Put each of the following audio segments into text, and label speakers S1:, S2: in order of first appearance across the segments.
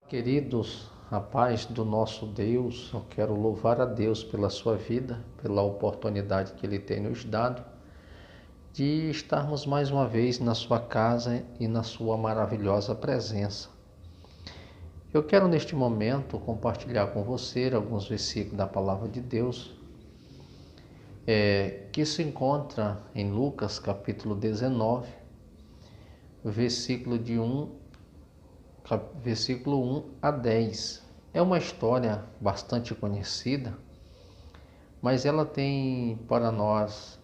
S1: Queridos, a paz do nosso Deus, eu quero louvar a Deus pela sua vida, pela oportunidade que Ele tem nos dado de estarmos mais uma vez na sua casa e na sua maravilhosa presença. Eu quero neste momento compartilhar com você alguns versículos da Palavra de Deus, que se encontra em Lucas capítulo 19, versículo 1 a 10. É uma história bastante conhecida, mas ela tem para nós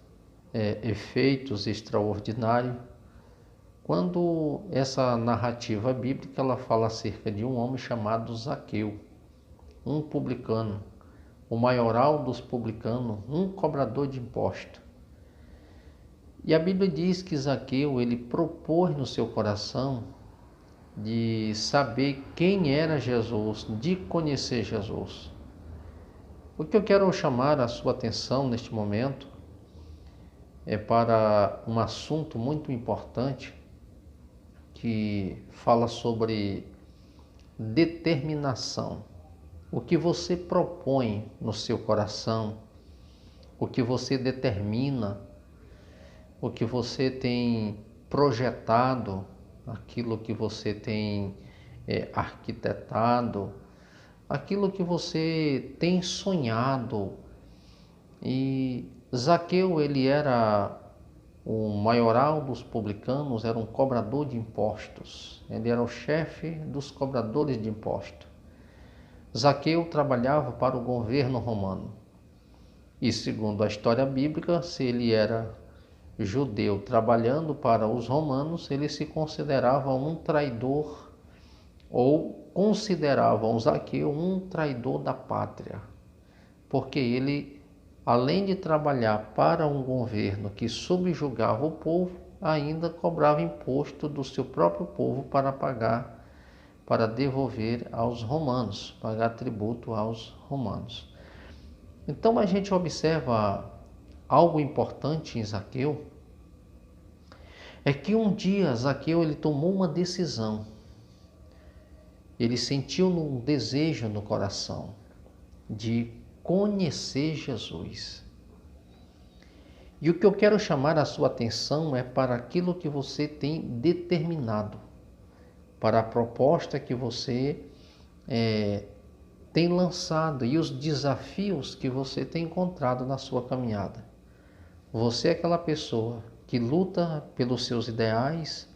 S1: efeitos extraordinários quando essa narrativa bíblica ela fala acerca de um homem chamado Zaqueu, um publicano, o maioral dos publicanos, um cobrador de imposto. E a Bíblia diz que Zaqueu ele propôs no seu coração de saber quem era Jesus, de conhecer Jesus. O que eu quero chamar a sua atenção neste momento é para um assunto muito importante que fala sobre determinação. O que você propõe no seu coração, o que você determina, o que você tem projetado, aquilo que você tem arquitetado, aquilo que você tem sonhado. E Zaqueu, ele era o maioral dos publicanos, era um cobrador de impostos. Ele era o chefe dos cobradores de impostos. Zaqueu trabalhava para o governo romano. E segundo a história bíblica, se ele era judeu trabalhando para os romanos, ele se considerava um traidor, ou consideravam Zaqueu um traidor da pátria, porque ele, além de trabalhar para um governo que subjugava o povo, ainda cobrava imposto do seu próprio povo para pagar, para devolver aos romanos, pagar tributo aos romanos. Então a gente observa algo importante em Zaqueu, é que um dia Zaqueu ele tomou uma decisão. Ele sentiu um desejo no coração de conhecer Jesus. E o que eu quero chamar a sua atenção é para aquilo que você tem determinado, para a proposta que você tem lançado e os desafios que você tem encontrado na sua caminhada. Você é aquela pessoa que luta pelos seus ideais,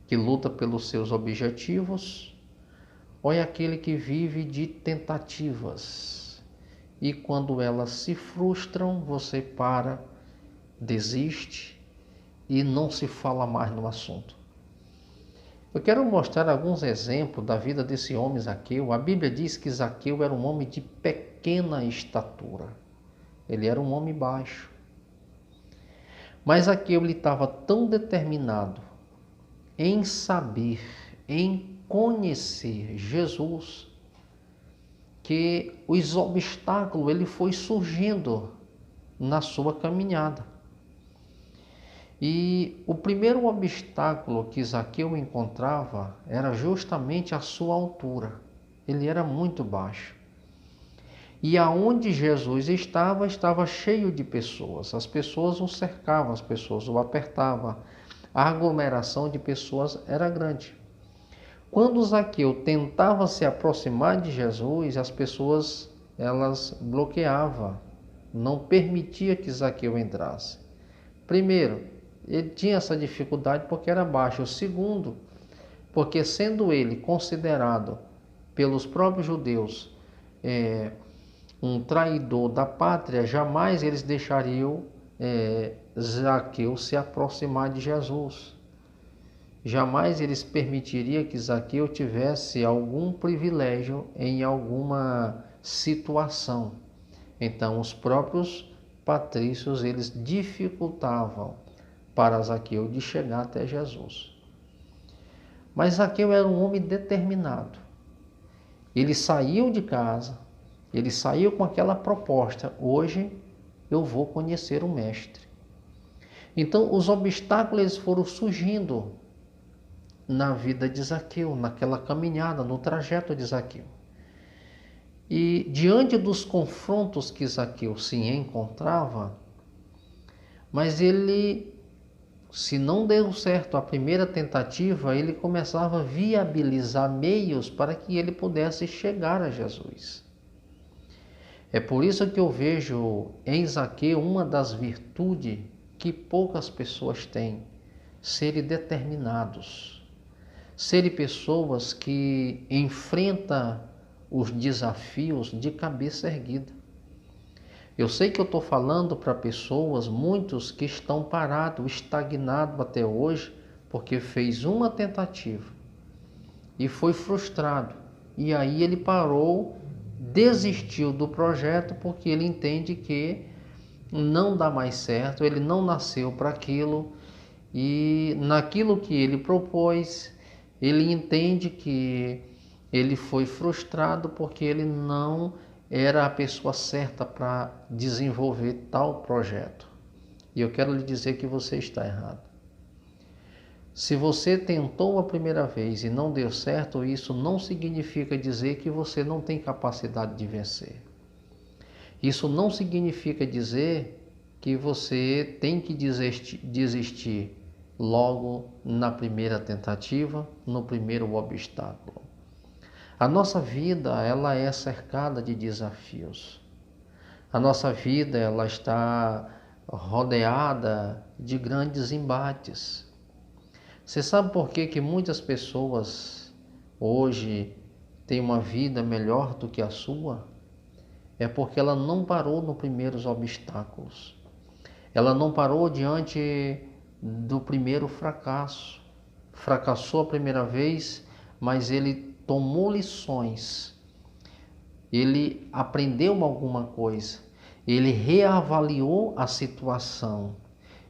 S1: que luta pelos seus objetivos, ou é aquele que vive de tentativas e quando elas se frustram, você para, desiste e não se fala mais no assunto. Eu quero mostrar alguns exemplos da vida desse homem Zaqueu. A Bíblia diz que Zaqueu era um homem de pequena estatura. Ele era um homem baixo. Mas Zaqueu estava tão determinado em saber, em conhecer Jesus, que os obstáculos ele foi surgindo na sua caminhada. E o primeiro obstáculo que Zaqueu encontrava era justamente a sua altura. Ele era muito baixo. E aonde Jesus estava cheio de pessoas. As pessoas o cercavam, as pessoas o apertavam. A aglomeração de pessoas era grande. Quando Zaqueu tentava se aproximar de Jesus, as pessoas elas bloqueavam, não permitia que Zaqueu entrasse. Primeiro, ele tinha essa dificuldade porque era baixo. Segundo, porque sendo ele considerado pelos próprios judeus um traidor da pátria, jamais eles deixariam Zaqueu se aproximar de Jesus. Jamais eles permitiriam que Zaqueu tivesse algum privilégio em alguma situação. Então, os próprios patrícios, eles dificultavam para Zaqueu de chegar até Jesus. Mas Zaqueu era um homem determinado. Ele saiu de casa, ele saiu com aquela proposta: hoje eu vou conhecer o Mestre. Então os obstáculos foram surgindo na vida de Zaqueu, naquela caminhada, no trajeto de Zaqueu. E diante dos confrontos que Zaqueu se encontrava, mas ele, se não deu certo a primeira tentativa, ele começava a viabilizar meios para que ele pudesse chegar a Jesus. É por isso que eu vejo em Zaqueu uma das virtudes que poucas pessoas têm: serem determinados, serem pessoas que enfrentam os desafios de cabeça erguida. Eu sei que eu estou falando para pessoas, muitos que estão parados, estagnados até hoje, porque fez uma tentativa e foi frustrado. E aí ele parou, desistiu do projeto, porque ele entende que não dá mais certo, ele não nasceu para aquilo, e naquilo que ele propôs, ele entende que ele foi frustrado porque ele não era a pessoa certa para desenvolver tal projeto. E eu quero lhe dizer que você está errado. Se você tentou a primeira vez e não deu certo, isso não significa dizer que você não tem capacidade de vencer. Isso não significa dizer que você tem que desistir logo na primeira tentativa, no primeiro obstáculo. A nossa vida, ela é cercada de desafios. A nossa vida, ela está rodeada de grandes embates. Você sabe por que muitas pessoas hoje têm uma vida melhor do que a sua? É porque ela não parou nos primeiros obstáculos. Ela não parou diante do primeiro fracasso. Fracassou a primeira vez, mas ele tomou lições. Ele aprendeu alguma coisa. Ele reavaliou a situação.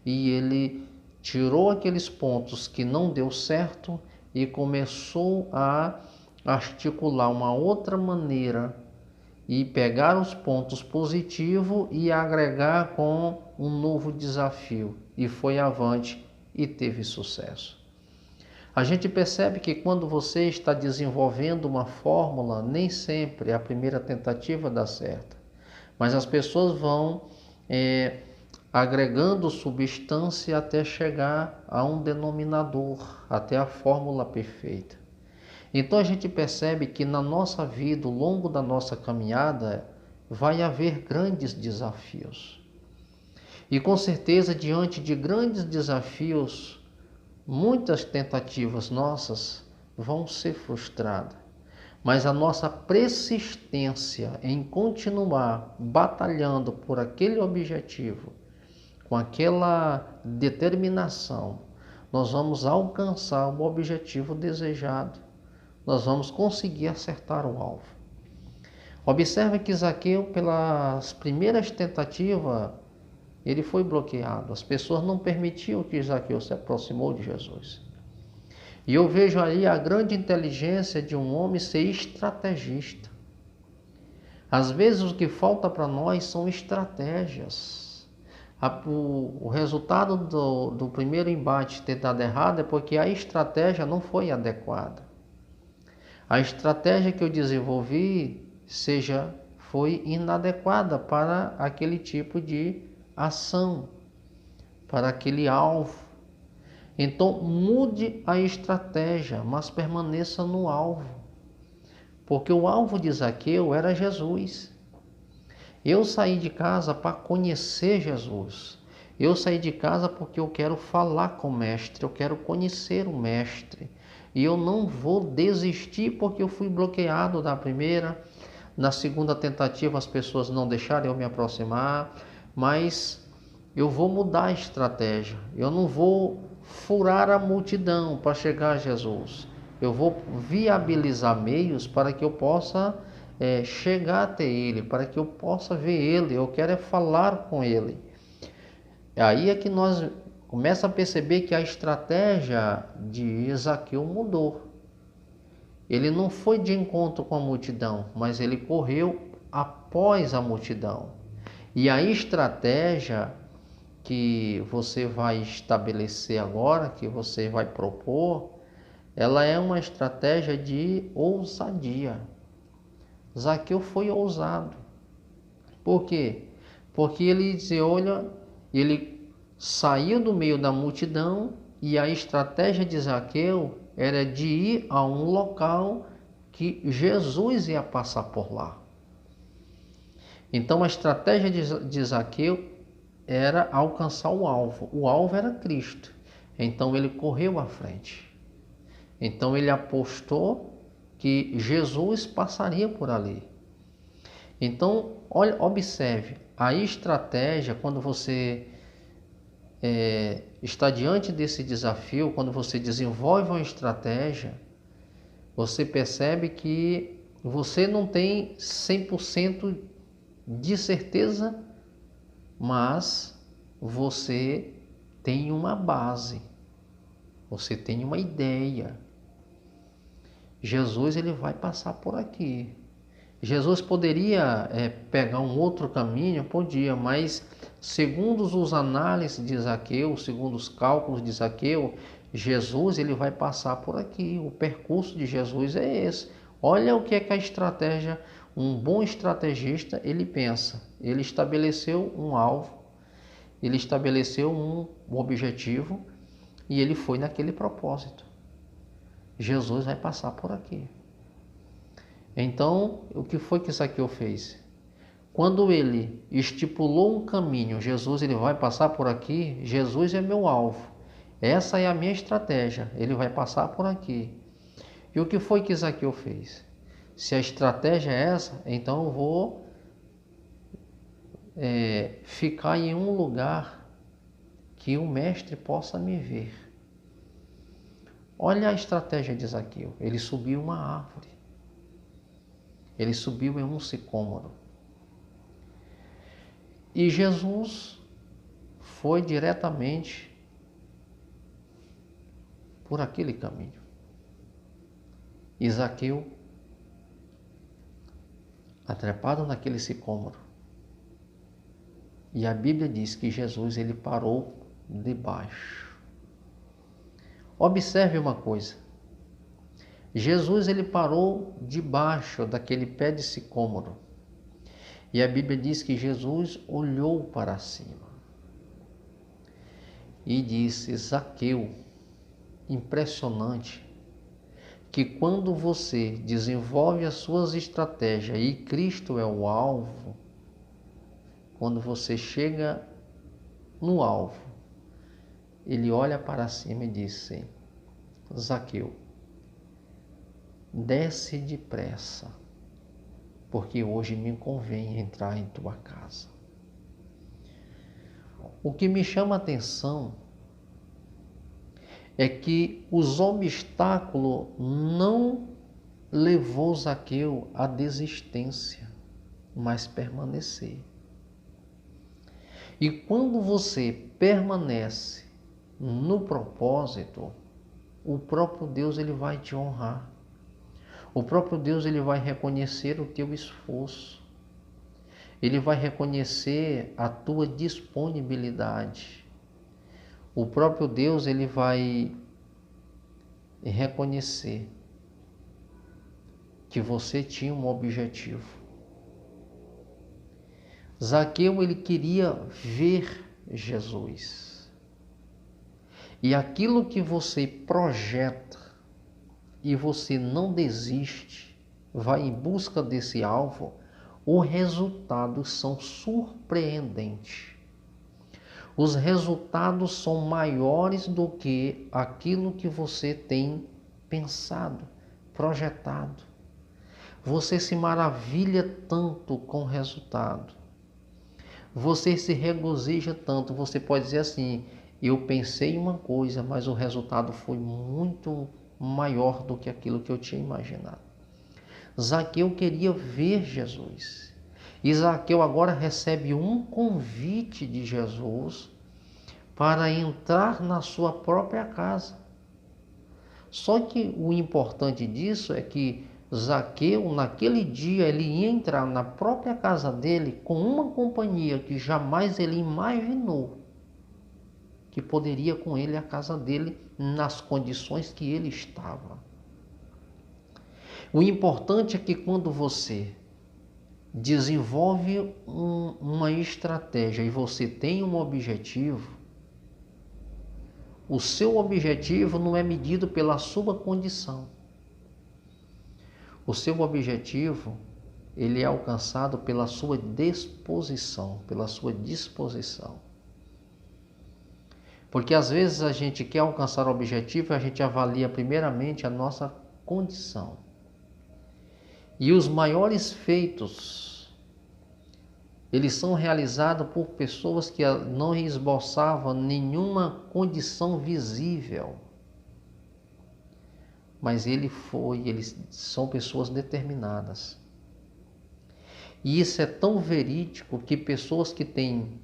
S1: E ele tirou aqueles pontos que não deu certo e começou a articular uma outra maneira e pegar os pontos positivos e agregar com um novo desafio. E foi avante e teve sucesso. A gente percebe que quando você está desenvolvendo uma fórmula, nem sempre a primeira tentativa dá certo. Mas as pessoas vão agregando substância até chegar a um denominador, até a fórmula perfeita. Então a gente percebe que na nossa vida, ao longo da nossa caminhada, vai haver grandes desafios. E com certeza, diante de grandes desafios, muitas tentativas nossas vão ser frustradas. Mas a nossa persistência em continuar batalhando por aquele objetivo, com aquela determinação, nós vamos alcançar o objetivo desejado. Nós vamos conseguir acertar o alvo. Observe que Zaqueu, pelas primeiras tentativas, ele foi bloqueado. As pessoas não permitiam que Zaqueu se aproximou de Jesus. E eu vejo aí a grande inteligência de um homem ser estrategista. Às vezes o que falta para nós são estratégias. O resultado do primeiro embate ter dado errado é porque a estratégia não foi adequada. A estratégia que eu desenvolvi foi inadequada para aquele tipo de ação, para aquele alvo. Então mude a estratégia, mas permaneça no alvo. Porque o alvo de Zaqueu era Jesus. Eu saí de casa para conhecer Jesus. Eu saí de casa porque eu quero falar com o Mestre, eu quero conhecer o Mestre. E eu não vou desistir porque eu fui bloqueado da primeira. Na segunda tentativa as pessoas não deixaram eu me aproximar. Mas eu vou mudar a estratégia. Eu não vou furar a multidão para chegar a Jesus. Eu vou viabilizar meios para que eu possa chegar até Ele, para que eu possa ver Ele. Eu quero falar com Ele. Aí é que nós começa a perceber que a estratégia de Zaqueu mudou. ele não foi de encontro com a multidão, mas ele correu após a multidão. E a estratégia que você vai estabelecer agora, que você vai propor, ela é uma estratégia de ousadia. Zaqueu foi ousado. Por quê? Porque ele dizia, olha, ele saiu do meio da multidão e a estratégia de Zaqueu era de ir a um local que Jesus ia passar por lá. Então a estratégia de Zaqueu era alcançar o alvo. O alvo era Cristo. Então ele correu à frente. Então ele apostou que Jesus passaria por ali. Então, olha, observe, a estratégia, quando você está diante desse desafio, quando você desenvolve uma estratégia, você percebe que você não tem 100% de certeza, mas você tem uma base, você tem uma ideia. Jesus ele vai passar por aqui. Jesus poderia pegar um outro caminho? Podia, mas segundo os análises de Zaqueu, segundo os cálculos de Zaqueu, Jesus ele vai passar por aqui. O percurso de Jesus é esse. Olha o que é que a estratégia, um bom estrategista, ele pensa. Ele estabeleceu um alvo, ele estabeleceu um objetivo e ele foi naquele propósito. Jesus vai passar por aqui. Então, o que foi que Zaqueu fez? Quando ele estipulou um caminho, Jesus ele vai passar por aqui, Jesus é meu alvo. Essa é a minha estratégia, ele vai passar por aqui. E o que foi que Zaqueu fez? Se a estratégia é essa, então eu vou ficar em um lugar que o mestre possa me ver. Olha a estratégia de Zaqueu, ele subiu uma árvore. Ele subiu em um sicômoro. E Jesus foi diretamente por aquele caminho. E Zaqueu, atrepado naquele sicômoro, e a Bíblia diz que Jesus ele parou debaixo. Observe uma coisa. Jesus ele parou debaixo daquele pé de sicômoro. E a Bíblia diz que Jesus olhou para cima e disse: Zaqueu, impressionante que quando você desenvolve as suas estratégias e Cristo é o alvo, quando você chega no alvo, ele olha para cima e disse: Zaqueu, desce depressa, porque hoje me convém entrar em tua casa. O que me chama a atenção é que os obstáculos não levou Zaqueu à desistência, mas permanecer. E quando você permanece no propósito, o próprio Deus ele vai te honrar. O próprio Deus ele vai reconhecer o teu esforço. Ele vai reconhecer a tua disponibilidade. O próprio Deus ele vai reconhecer que você tinha um objetivo. Zaqueu ele queria ver Jesus. E aquilo que você projeta e você não desiste, vai em busca desse alvo, os resultados são surpreendentes. Os resultados são maiores do que aquilo que você tem pensado, projetado. Você se maravilha tanto com o resultado. Você se regozija tanto. Você pode dizer assim: eu pensei em uma coisa, mas o resultado foi muito maior do que aquilo que eu tinha imaginado. Zaqueu queria ver Jesus. E Zaqueu agora recebe um convite de Jesus para entrar na sua própria casa. Só que o importante disso é que Zaqueu, naquele dia, ele ia entrar na própria casa dele com uma companhia que jamais ele imaginou que poderia com ele a casa dele nas condições que ele estava. O importante é que quando você desenvolve uma estratégia e você tem um objetivo, o seu objetivo não é medido pela sua condição. O seu objetivo, ele é alcançado pela sua disposição, pela sua disposição. Porque às vezes a gente quer alcançar o objetivo e a gente avalia primeiramente a nossa condição. E os maiores feitos, eles são realizados por pessoas que não esboçavam nenhuma condição visível. Mas eles são pessoas determinadas. E isso é tão verídico que pessoas que têm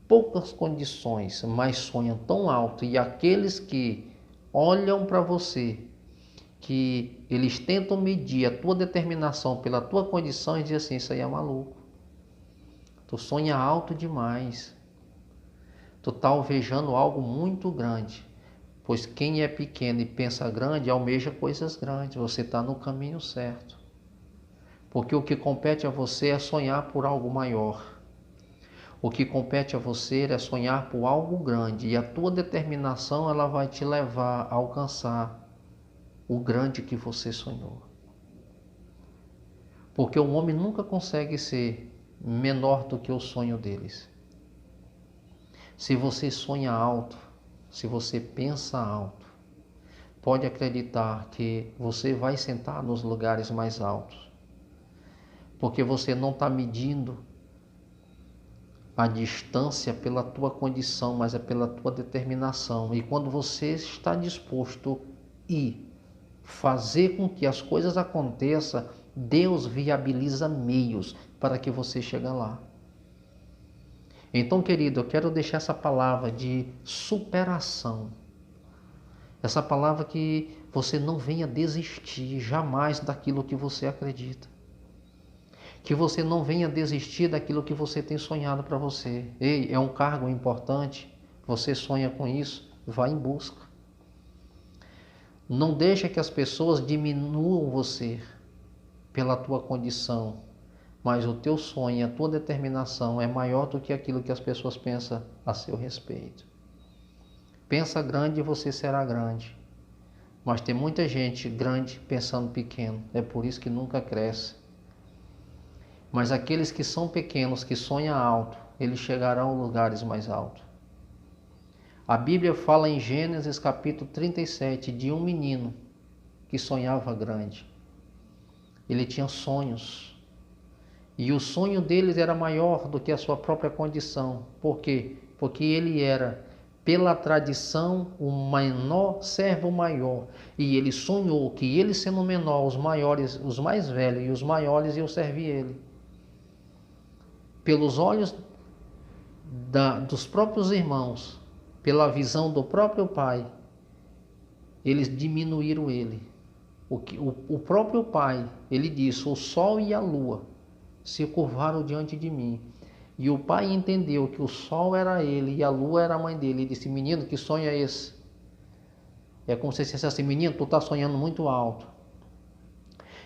S1: poucas condições, mas sonham tão alto, e aqueles que olham para você, que eles tentam medir a tua determinação pela tua condição e dizem assim, isso aí é maluco. Tu sonha alto demais. Tu está alvejando algo muito grande. Pois quem é pequeno e pensa grande, almeja coisas grandes. Você está no caminho certo. Porque o que compete a você é sonhar por algo maior. O que compete a você é sonhar por algo grande. E a tua determinação, ela vai te levar a alcançar o grande que você sonhou. Porque o homem nunca consegue ser menor do que o sonho deles. Se você sonha alto, se você pensa alto, pode acreditar que você vai sentar nos lugares mais altos. Porque você não está medindo a distância pela tua condição, mas é pela tua determinação. E quando você está disposto a fazer com que as coisas aconteçam, Deus viabiliza meios para que você chegue lá. Então, querido, eu quero deixar essa palavra de superação. Essa palavra que você não venha desistir jamais daquilo que você acredita. Que você não venha desistir daquilo que você tem sonhado para você. Ei, é um cargo importante, você sonha com isso, vá em busca. Não deixe que as pessoas diminuam você pela tua condição, mas o teu sonho, a tua determinação é maior do que aquilo que as pessoas pensam a seu respeito. Pensa grande e você será grande. Mas tem muita gente grande pensando pequeno, é por isso que nunca cresce. Mas aqueles que são pequenos, que sonham alto, eles chegarão a lugares mais altos. A Bíblia fala em Gênesis capítulo 37 de um menino que sonhava grande. Ele tinha sonhos. E o sonho deles era maior do que a sua própria condição. Por quê? Porque ele era, pela tradição, o menor servo maior. E ele sonhou que ele sendo menor, os maiores, os mais velhos e os maiores iam servir ele. Pelos olhos dos próprios irmãos, pela visão do próprio pai, eles diminuíram ele. O próprio pai, ele disse, o sol e a lua se curvaram diante de mim. E o pai entendeu que o sol era ele e a lua era a mãe dele. Ele disse, menino, que sonho é esse? É como se dissesse assim, menino, tu está sonhando muito alto.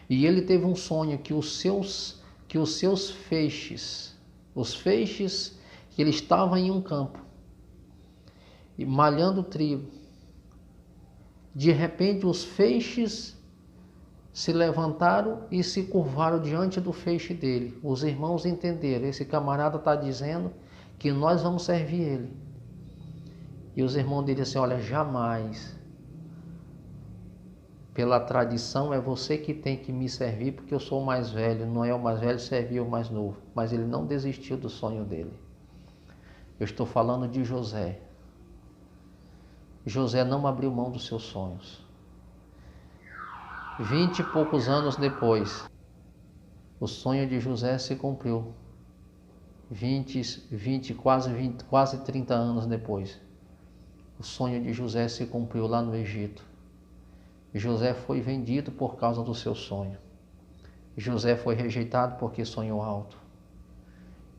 S1: E ele teve um sonho que os seus feixes, os feixes, que ele estava em um campo, e malhando trigo. De repente os feixes se levantaram e se curvaram diante do feixe dele. Os irmãos entenderam, esse camarada está dizendo que nós vamos servir ele. E os irmãos dele assim, olha, jamais, pela tradição é você que tem que me servir, porque eu sou o mais velho, não é o mais velho servir o mais novo. Mas ele não desistiu do sonho dele. Eu estou falando de José. José não abriu mão dos seus sonhos. 20 e poucos anos depois, o sonho de José se cumpriu. Quase 30 anos depois, o sonho de José se cumpriu lá no Egito. José foi vendido por causa do seu sonho. José foi rejeitado porque sonhou alto.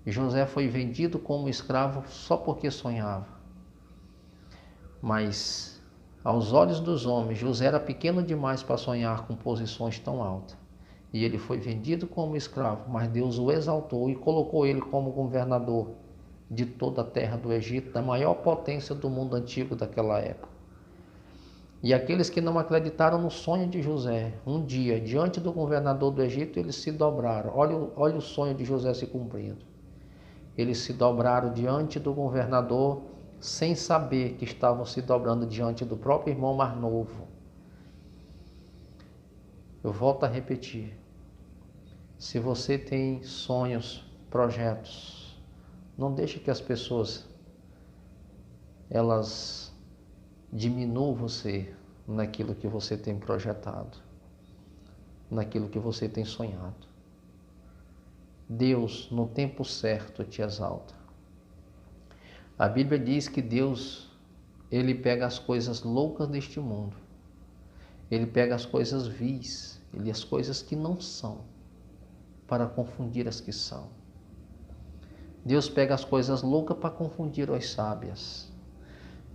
S1: José foi vendido como escravo só porque sonhava. Mas, aos olhos dos homens, José era pequeno demais para sonhar com posições tão altas. E ele foi vendido como escravo, mas Deus o exaltou e colocou ele como governador de toda a terra do Egito, da maior potência do mundo antigo daquela época. E aqueles que não acreditaram no sonho de José, um dia, diante do governador do Egito, eles se dobraram. Olha o sonho de José se cumprindo. Eles se dobraram diante do governador, sem saber que estavam se dobrando diante do próprio irmão mais novo. Eu volto a repetir. Se você tem sonhos, projetos, não deixe que as pessoas elas diminuam você naquilo que você tem projetado, naquilo que você tem sonhado. Deus, no tempo certo, te exalta. A Bíblia diz que Deus, Ele pega as coisas loucas deste mundo, Ele pega as coisas vis, as coisas que não são, para confundir as que são. Deus pega as coisas loucas para confundir as sábias.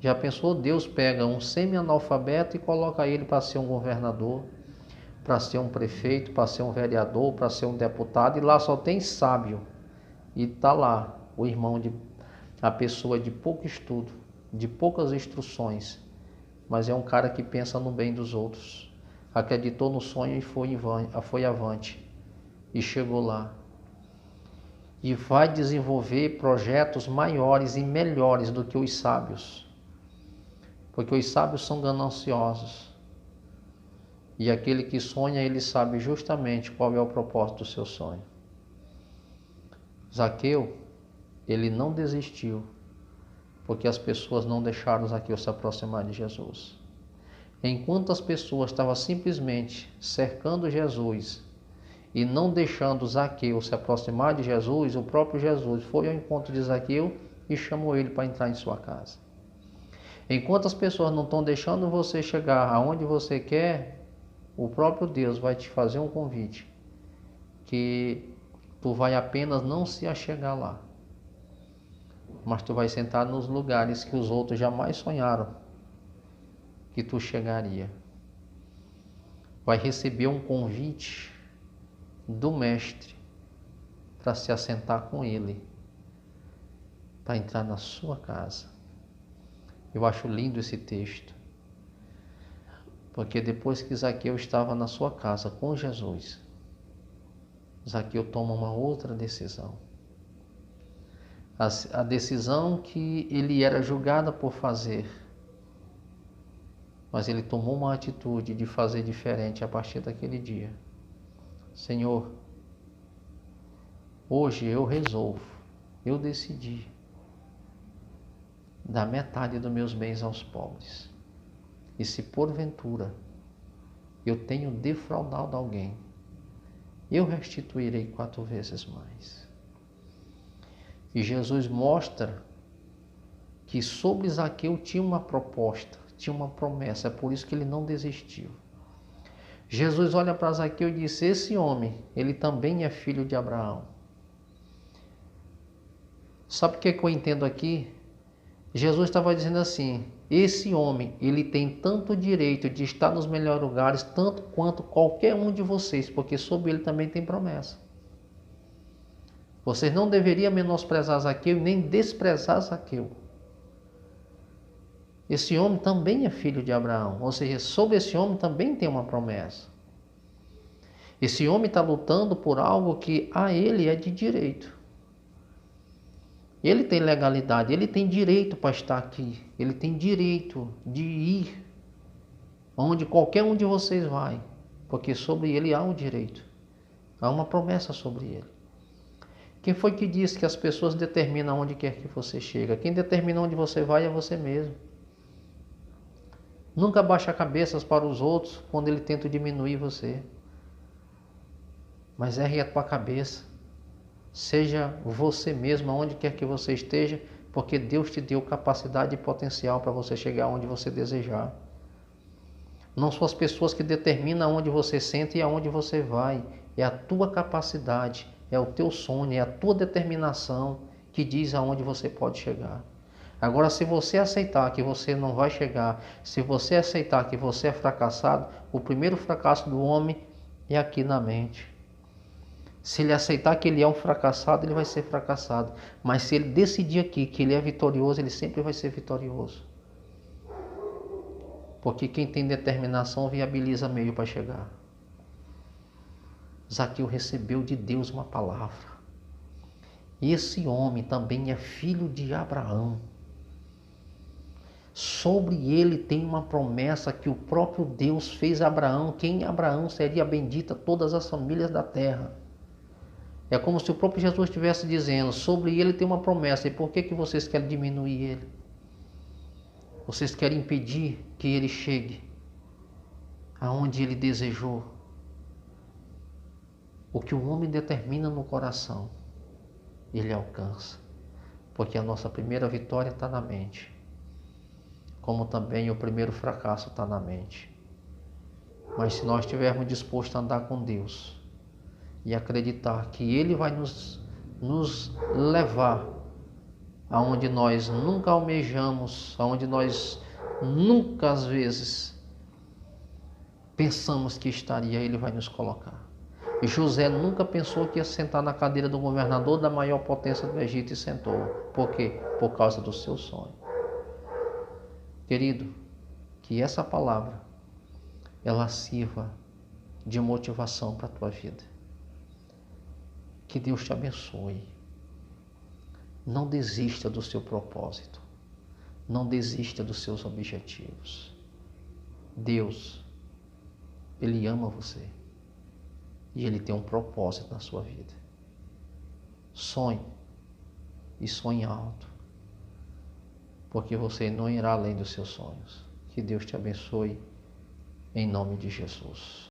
S1: Já pensou? Deus pega um semi-analfabeto e coloca ele para ser um governador, para ser um prefeito, para ser um vereador, para ser um deputado, e lá só tem sábio. E está lá a pessoa de pouco estudo, de poucas instruções, mas é um cara que pensa no bem dos outros. Acreditou no sonho e foi avante. E chegou lá. E vai desenvolver projetos maiores e melhores do que os sábios. Porque os sábios são gananciosos. E aquele que sonha, ele sabe justamente qual é o propósito do seu sonho. Zaqueu, ele não desistiu, porque as pessoas não deixaram Zaqueu se aproximar de Jesus. Enquanto as pessoas estavam simplesmente cercando Jesus e não deixando Zaqueu se aproximar de Jesus, o próprio Jesus foi ao encontro de Zaqueu e chamou ele para entrar em sua casa. Enquanto as pessoas não estão deixando você chegar aonde você quer, o próprio Deus vai te fazer um convite, que tu vai apenas não se achegar lá, mas tu vai sentar nos lugares que os outros jamais sonharam que tu chegaria. Vai receber um convite do Mestre para se assentar com ele, para entrar na sua casa. Eu acho lindo esse texto, porque depois que Zaqueu estava na sua casa com Jesus, Zaqueu toma uma outra decisão. A decisão que ele era julgado por fazer, mas ele tomou uma atitude de fazer diferente a partir daquele dia. Senhor, hoje eu resolvo, eu decidi dar metade dos meus bens aos pobres. E se porventura eu tenho defraudado alguém, eu restituirei 4 vezes mais. E Jesus mostra que sobre Zaqueu tinha uma proposta, tinha uma promessa, é por isso que ele não desistiu. Jesus olha para Zaqueu e diz: esse homem, ele também é filho de Abraão. Sabe o que eu entendo aqui? Jesus estava dizendo assim: esse homem, ele tem tanto direito de estar nos melhores lugares, tanto quanto qualquer um de vocês, porque sobre ele também tem promessa. Vocês não deveriam menosprezar Zaqueu nem desprezar Zaqueu. Esse homem também é filho de Abraão, ou seja, sobre esse homem também tem uma promessa. Esse homem está lutando por algo que a ele é de direito. Ele tem legalidade, ele tem direito para estar aqui, ele tem direito de ir onde qualquer um de vocês vai, porque sobre ele há um direito, há uma promessa sobre ele. Quem foi que disse que as pessoas determinam onde quer que você chega? Quem determina onde você vai é você mesmo. Nunca baixe a cabeça para os outros quando ele tenta diminuir você. Mas ergue a tua cabeça. Seja você mesmo aonde quer que você esteja, porque Deus te deu capacidade e potencial para você chegar onde você desejar. Não são as pessoas que determinam aonde você senta e aonde você vai. É a tua capacidade, é o teu sonho, é a tua determinação que diz aonde você pode chegar. Agora, se você aceitar que você não vai chegar, se você aceitar que você é fracassado, o primeiro fracasso do homem é aqui na mente. Se ele aceitar que ele é um fracassado, ele vai ser fracassado. Mas se ele decidir aqui que ele é vitorioso, ele sempre vai ser vitorioso. Porque quem tem determinação viabiliza meio para chegar. Zaqueu recebeu de Deus uma palavra. Esse homem também é filho de Abraão. Sobre ele tem uma promessa que o próprio Deus fez a Abraão, que em Abraão seria bendita todas as famílias da terra. É como se o próprio Jesus estivesse dizendo, sobre ele tem uma promessa, e por que vocês querem diminuir ele? Vocês querem impedir que ele chegue aonde ele desejou? O que o homem determina no coração, ele alcança. Porque a nossa primeira vitória está na mente. Como também o primeiro fracasso está na mente. Mas se nós estivermos dispostos a andar com Deus e acreditar que Ele vai nos levar aonde nós nunca almejamos, aonde nós nunca às vezes pensamos que estaria, Ele vai nos colocar. E José nunca pensou que ia sentar na cadeira do governador da maior potência do Egito e sentou. Por quê? Por causa do seu sonho. Querido, que essa palavra ela sirva de motivação para a tua vida. Que Deus te abençoe. Não desista do seu propósito. Não desista dos seus objetivos. Deus, Ele ama você. E Ele tem um propósito na sua vida. Sonhe. E sonhe alto. Porque você não irá além dos seus sonhos. Que Deus te abençoe. Em nome de Jesus.